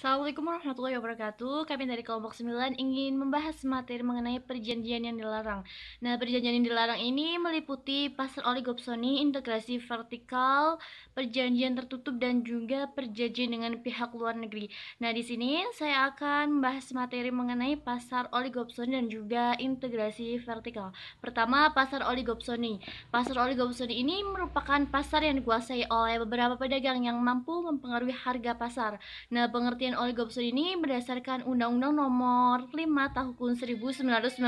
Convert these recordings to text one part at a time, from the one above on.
Assalamualaikum warahmatullahi wabarakatuh. Kami dari kelompok 9 ingin membahas materi mengenai perjanjian yang dilarang. Nah, perjanjian yang dilarang ini meliputi pasar oligopsoni, integrasi vertikal, perjanjian tertutup dan juga perjanjian dengan pihak luar negeri. Nah, di sini saya akan membahas materi mengenai pasar oligopsoni dan juga integrasi vertikal. Pertama, pasar oligopsoni. Pasar oligopsoni ini merupakan pasar yang dikuasai oleh beberapa pedagang yang mampu mempengaruhi harga pasar. Nah, pengertian oligopsoni ini berdasarkan Undang-Undang Nomor 5 Tahun 1999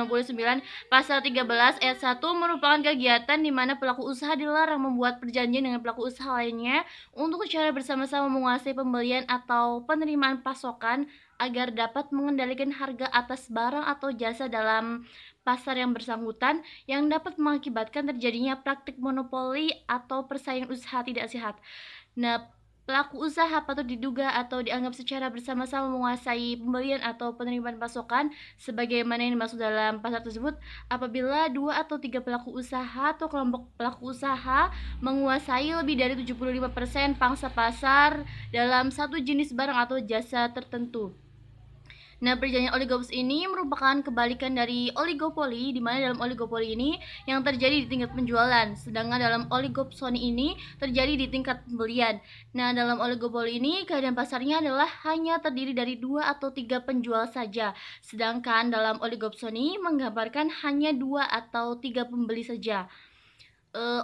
Pasal 13 ayat 1 merupakan kegiatan di mana pelaku usaha dilarang membuat perjanjian dengan pelaku usaha lainnya untuk secara bersama-sama menguasai pembelian atau penerimaan pasokan agar dapat mengendalikan harga atas barang atau jasa dalam pasar yang bersangkutan yang dapat mengakibatkan terjadinya praktik monopoli atau persaingan usaha tidak sehat. Nah, pelaku usaha patut diduga atau dianggap secara bersama-sama menguasai pembelian atau penerimaan pasokan sebagaimana yang dimaksud dalam pasal tersebut apabila dua atau tiga pelaku usaha atau kelompok pelaku usaha menguasai lebih dari 75% pangsa pasar dalam satu jenis barang atau jasa tertentu. Nah, perjanjian oligopoli ini merupakan kebalikan dari oligopoli, di mana dalam oligopoli ini yang terjadi di tingkat penjualan, sedangkan dalam oligopsoni ini terjadi di tingkat pembelian. Nah, dalam oligopoli ini keadaan pasarnya adalah hanya terdiri dari dua atau tiga penjual saja, sedangkan dalam oligopsoni menggambarkan hanya dua atau tiga pembeli saja.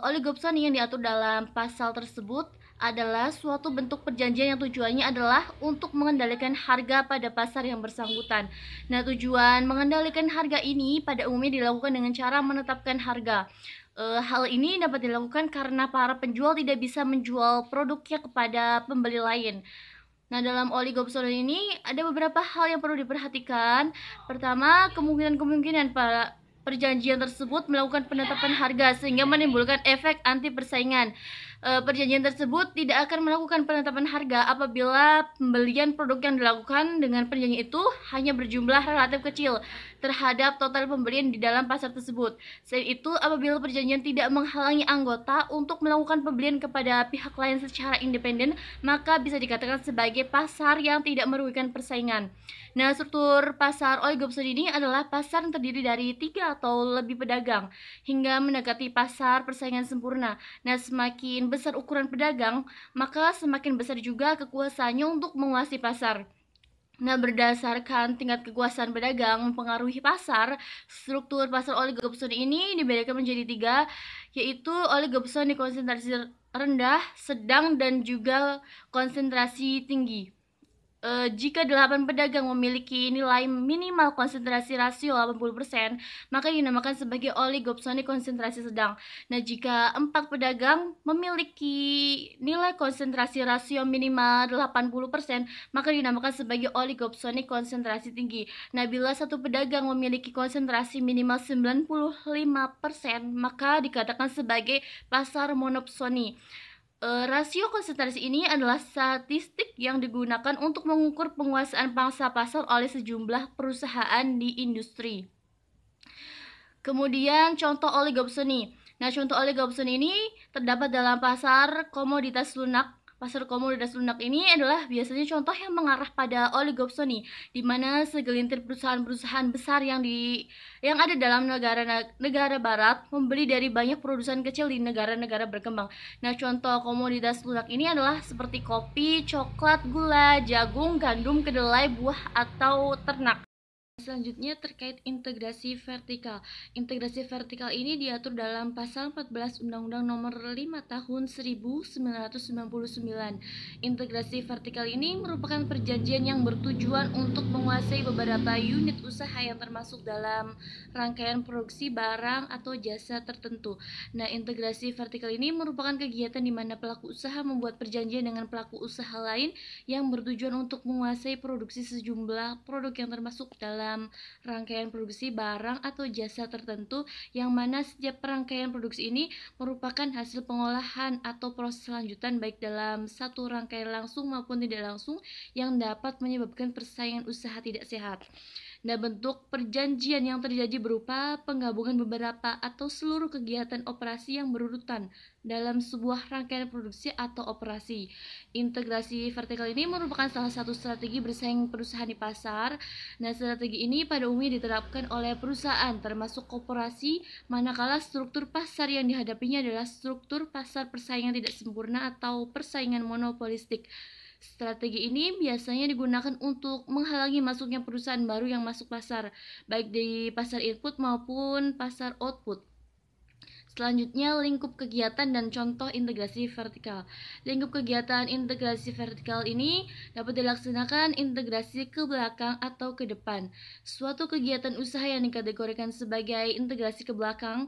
Oligopsoni yang diatur dalam pasal tersebut adalah suatu bentuk perjanjian yang tujuannya adalah untuk mengendalikan harga pada pasar yang bersangkutan. Nah, tujuan mengendalikan harga ini pada umumnya dilakukan dengan cara menetapkan harga. Hal ini dapat dilakukan karena para penjual tidak bisa menjual produknya kepada pembeli lain. Nah, dalam oligopsoni ini ada beberapa hal yang perlu diperhatikan. Pertama, kemungkinan-kemungkinan para perjanjian tersebut melakukan penetapan harga sehingga menimbulkan efek anti persaingan. Perjanjian tersebut tidak akan melakukan penetapan harga apabila pembelian produk yang dilakukan dengan perjanjian itu hanya berjumlah relatif kecil terhadap total pembelian di dalam pasar tersebut. Selain itu, apabila perjanjian tidak menghalangi anggota untuk melakukan pembelian kepada pihak lain secara independen, maka bisa dikatakan sebagai pasar yang tidak merugikan persaingan. Nah, struktur pasar oligopsoni ini adalah pasar yang terdiri dari tiga atau lebih pedagang hingga mendekati pasar persaingan sempurna. Nah, semakin besar ukuran pedagang, maka semakin besar juga kekuasaannya untuk menguasai pasar. Nah, berdasarkan tingkat kekuasaan pedagang mempengaruhi pasar, struktur pasar oligopsoni ini dibedakan menjadi tiga, yaitu oligopsoni konsentrasi rendah, sedang, dan juga konsentrasi tinggi. Jika 8 pedagang memiliki nilai minimal konsentrasi rasio 80%, maka dinamakan sebagai oligopsoni konsentrasi sedang. Nah, jika 4 pedagang memiliki nilai konsentrasi rasio minimal 80%, maka dinamakan sebagai oligopsoni konsentrasi tinggi. Nah, bila satu pedagang memiliki konsentrasi minimal 95%, maka dikatakan sebagai pasar monopsoni. Rasio konsentrasi ini adalah statistik yang digunakan untuk mengukur penguasaan pangsa pasar oleh sejumlah perusahaan di industri. Kemudian contoh oligopsoni. Nah, contoh oligopsoni ini terdapat dalam pasar komoditas lunak. Pasar komoditas lunak ini adalah biasanya contoh yang mengarah pada oligopsoni, di mana segelintir perusahaan-perusahaan besar yang ada dalam negara barat membeli dari banyak produsen kecil di negara-negara berkembang. Nah, contoh komoditas lunak ini adalah seperti kopi, coklat, gula, jagung, gandum, kedelai, buah, atau ternak. Selanjutnya terkait integrasi vertikal. Integrasi vertikal ini diatur dalam pasal 14 Undang-Undang Nomor 5 Tahun 1999. Integrasi vertikal ini merupakan perjanjian yang bertujuan untuk menguasai beberapa unit usaha yang termasuk dalam rangkaian produksi barang atau jasa tertentu. Nah, integrasi vertikal ini merupakan kegiatan di mana pelaku usaha membuat perjanjian dengan pelaku usaha lain yang bertujuan untuk menguasai produksi sejumlah produk yang termasuk dalam rangkaian produksi barang atau jasa tertentu, yang mana setiap rangkaian produksi ini merupakan hasil pengolahan atau proses lanjutan baik dalam satu rangkaian langsung maupun tidak langsung yang dapat menyebabkan persaingan usaha tidak sehat. Nah, bentuk perjanjian yang terjadi berupa penggabungan beberapa atau seluruh kegiatan operasi yang berurutan dalam sebuah rangkaian produksi atau operasi. Integrasi vertikal ini merupakan salah satu strategi bersaing perusahaan di pasar. Nah, strategi ini pada umumnya diterapkan oleh perusahaan termasuk koperasi, manakala struktur pasar yang dihadapinya adalah struktur pasar persaingan tidak sempurna atau persaingan monopolistik. Strategi ini biasanya digunakan untuk menghalangi masuknya perusahaan baru yang masuk pasar, baik di pasar input maupun pasar output. Selanjutnya, lingkup kegiatan dan contoh integrasi vertikal. Lingkup kegiatan integrasi vertikal ini dapat dilaksanakan integrasi ke belakang atau ke depan. Suatu kegiatan usaha yang dikategorikan sebagai integrasi ke belakang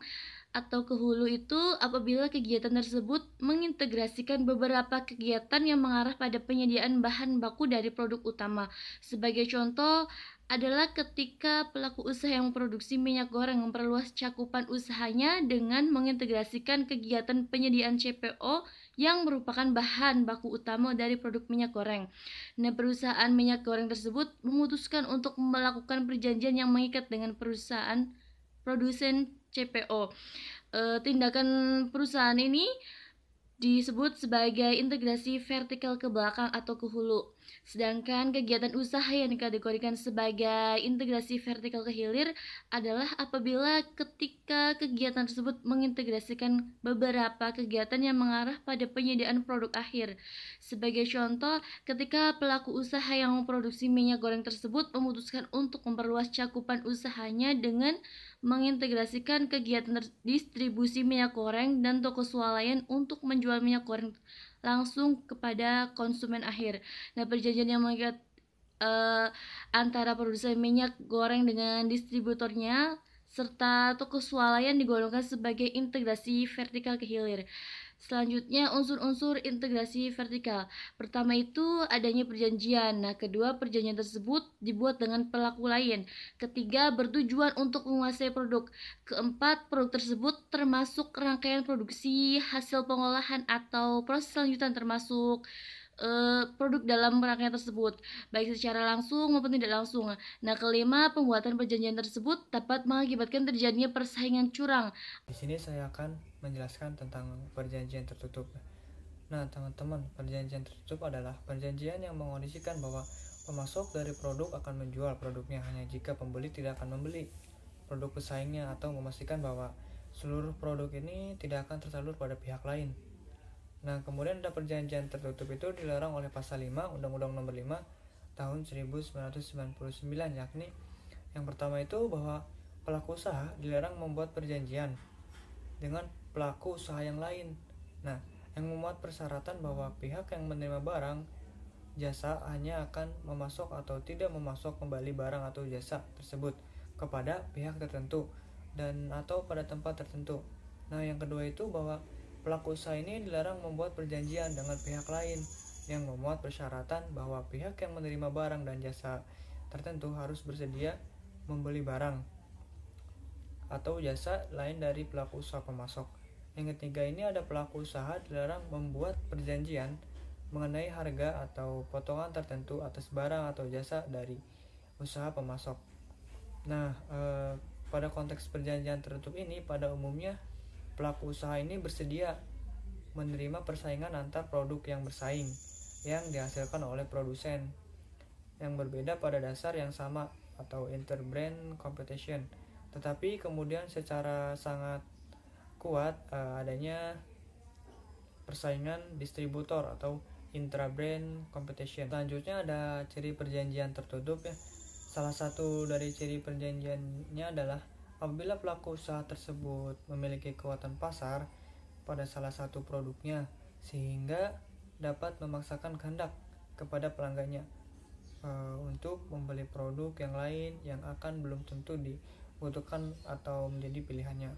atau ke hulu itu apabila kegiatan tersebut mengintegrasikan beberapa kegiatan yang mengarah pada penyediaan bahan baku dari produk utama. Sebagai contoh adalah ketika pelaku usaha yang memproduksi minyak goreng memperluas cakupan usahanya dengan mengintegrasikan kegiatan penyediaan CPO yang merupakan bahan baku utama dari produk minyak goreng. Nah, perusahaan minyak goreng tersebut memutuskan untuk melakukan perjanjian yang mengikat dengan perusahaan produsen CPO. Tindakan perusahaan ini disebut sebagai integrasi vertikal ke belakang atau ke hulu. Sedangkan kegiatan usaha yang dikategorikan sebagai integrasi vertikal ke hilir adalah apabila ketika kegiatan tersebut mengintegrasikan beberapa kegiatan yang mengarah pada penyediaan produk akhir. Sebagai contoh, ketika pelaku usaha yang memproduksi minyak goreng tersebut memutuskan untuk memperluas cakupan usahanya dengan mengintegrasikan kegiatan distribusi minyak goreng dan toko swalayan untuk menjual minyak goreng langsung kepada konsumen akhir. Nah, perjanjian yang mengikat antara produsen minyak goreng dengan distributornya serta toko swalayan digolongkan sebagai integrasi vertikal ke hilir. Selanjutnya, unsur-unsur integrasi vertikal. Pertama itu adanya perjanjian. Nah, kedua, perjanjian tersebut dibuat dengan pelaku lain. Ketiga, bertujuan untuk menguasai produk. Keempat, produk tersebut termasuk rangkaian produksi, hasil pengolahan atau proses lanjutan termasuk produk dalam rangkaian tersebut, baik secara langsung maupun tidak langsung. Nah, kelima, pembuatan perjanjian tersebut dapat mengakibatkan terjadinya persaingan curang. Di sini saya akan menjelaskan tentang perjanjian tertutup. Nah, teman-teman, perjanjian tertutup adalah perjanjian yang mengondisikan bahwa pemasok dari produk akan menjual produknya hanya jika pembeli tidak akan membeli produk pesaingnya, atau memastikan bahwa seluruh produk ini tidak akan tersalur pada pihak lain. Nah, kemudian ada perjanjian tertutup itu dilarang oleh pasal 5 Undang-Undang Nomor 5 tahun 1999, yakni yang pertama itu bahwa pelaku usaha dilarang membuat perjanjian dengan pelaku usaha yang lain. Nah, yang memuat persyaratan bahwa pihak yang menerima barang jasa hanya akan memasok atau tidak memasok kembali barang atau jasa tersebut kepada pihak tertentu dan atau pada tempat tertentu. Nah, yang kedua itu bahwa pelaku usaha ini dilarang membuat perjanjian dengan pihak lain yang memuat persyaratan bahwa pihak yang menerima barang dan jasa tertentu harus bersedia membeli barang atau jasa lain dari pelaku usaha pemasok. Yang ketiga ini ada pelaku usaha dilarang membuat perjanjian mengenai harga atau potongan tertentu atas barang atau jasa dari usaha pemasok. Nah, pada konteks perjanjian tertutup ini pada umumnya pelaku usaha ini bersedia menerima persaingan antar produk yang bersaing yang dihasilkan oleh produsen yang berbeda pada dasar yang sama atau interbrand competition. Tetapi kemudian secara sangat kuat adanya persaingan distributor atau intrabrand competition. Selanjutnya ada ciri perjanjian tertutup ya. Salah satu dari ciri perjanjiannya adalah apabila pelaku usaha tersebut memiliki kekuatan pasar pada salah satu produknya sehingga dapat memaksakan kehendak kepada pelanggannya untuk membeli produk yang lain yang akan belum tentu dibutuhkan atau menjadi pilihannya.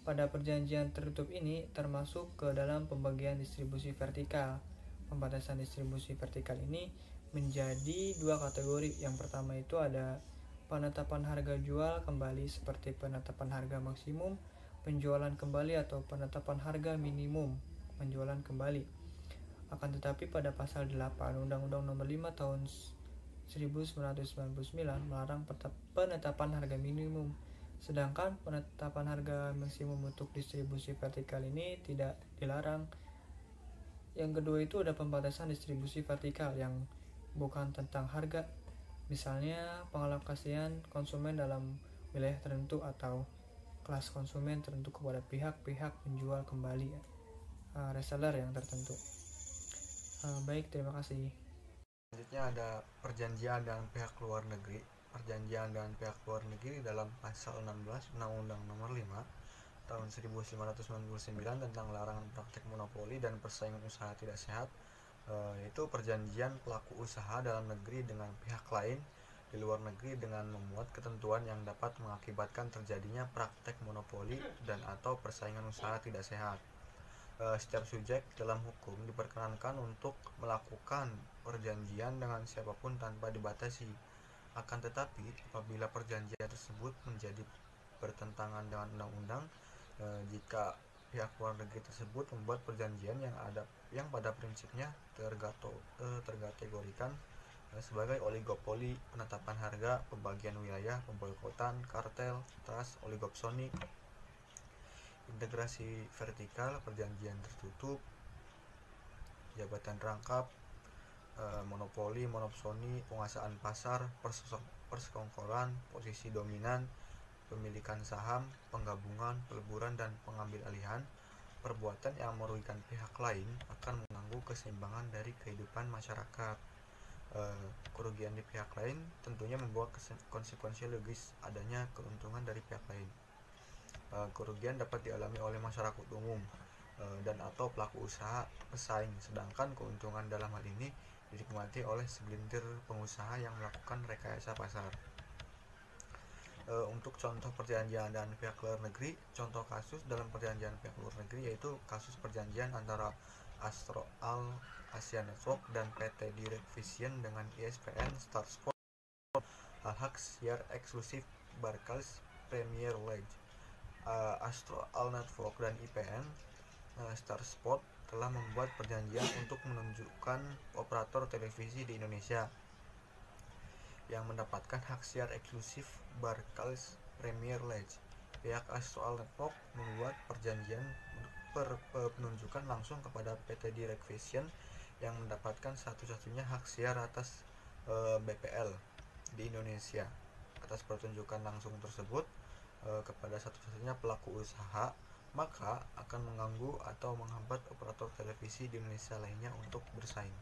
Pada perjanjian tertutup ini termasuk ke dalam pembagian distribusi vertikal. Pembatasan distribusi vertikal ini menjadi dua kategori. Yang pertama itu ada penetapan harga jual kembali seperti penetapan harga maksimum, penjualan kembali atau penetapan harga minimum penjualan kembali. Akan tetapi pada pasal 8 Undang-Undang Nomor 5 tahun 1999 melarang penetapan harga minimum, sedangkan penetapan harga maksimum untuk distribusi vertikal ini tidak dilarang. Yang kedua itu ada pembatasan distribusi vertikal yang bukan tentang harga, misalnya pengalokasian konsumen dalam wilayah tertentu atau kelas konsumen tertentu kepada pihak-pihak penjual kembali reseller yang tertentu. Baik, terima kasih. Selanjutnya ada perjanjian dengan pihak luar negeri. Perjanjian dengan pihak luar negeri dalam pasal 16 Undang-Undang Nomor 5 tahun 1999 tentang larangan praktik monopoli dan persaingan usaha tidak sehat, yaitu perjanjian pelaku usaha dalam negeri dengan pihak lain di luar negeri dengan memuat ketentuan yang dapat mengakibatkan terjadinya praktek monopoli dan atau persaingan usaha tidak sehat. Setiap subjek dalam hukum diperkenankan untuk melakukan perjanjian dengan siapapun tanpa dibatasi. Akan tetapi, apabila perjanjian tersebut menjadi bertentangan dengan undang-undang, jika pihak luar negeri tersebut membuat perjanjian yang pada prinsipnya terkategorikan sebagai oligopoli, penetapan harga, pembagian wilayah, pemboikotan, kartel, trust, oligopsoni, integrasi vertikal, perjanjian tertutup, jabatan rangkap, monopoli, monopsoni, penguasaan pasar, persekongkolan, posisi dominan, pemilikan saham, penggabungan, peleburan, dan pengambil alihan. Perbuatan yang merugikan pihak lain akan mengganggu keseimbangan dari kehidupan masyarakat. Kerugian di pihak lain tentunya membawa konsekuensi logis adanya keuntungan dari pihak lain. Kerugian dapat dialami oleh masyarakat umum dan atau pelaku usaha pesaing, sedangkan keuntungan dalam hal ini dinikmati oleh segelintir pengusaha yang melakukan rekayasa pasar. Untuk contoh perjanjian dengan pihak luar negeri, contoh kasus dalam perjanjian pihak luar negeri yaitu kasus perjanjian antara Astro Al Asia Network dan PT Direct Vision dengan ISPN Star Sport hak siar eksklusif Barclays Premier League. Astro Al Network dan IPN Star Sport telah membuat perjanjian untuk menunjukkan operator televisi di Indonesia yang mendapatkan hak siar eksklusif Barclays Premier League. Pihak Astro Al Network membuat perjanjian penunjukan langsung kepada PT Direct Vision yang mendapatkan satu-satunya hak siar atas BPL di Indonesia. Atas pertunjukan langsung tersebut kepada satu-satunya pelaku usaha, maka akan mengganggu atau menghambat operator televisi di Indonesia lainnya untuk bersaing.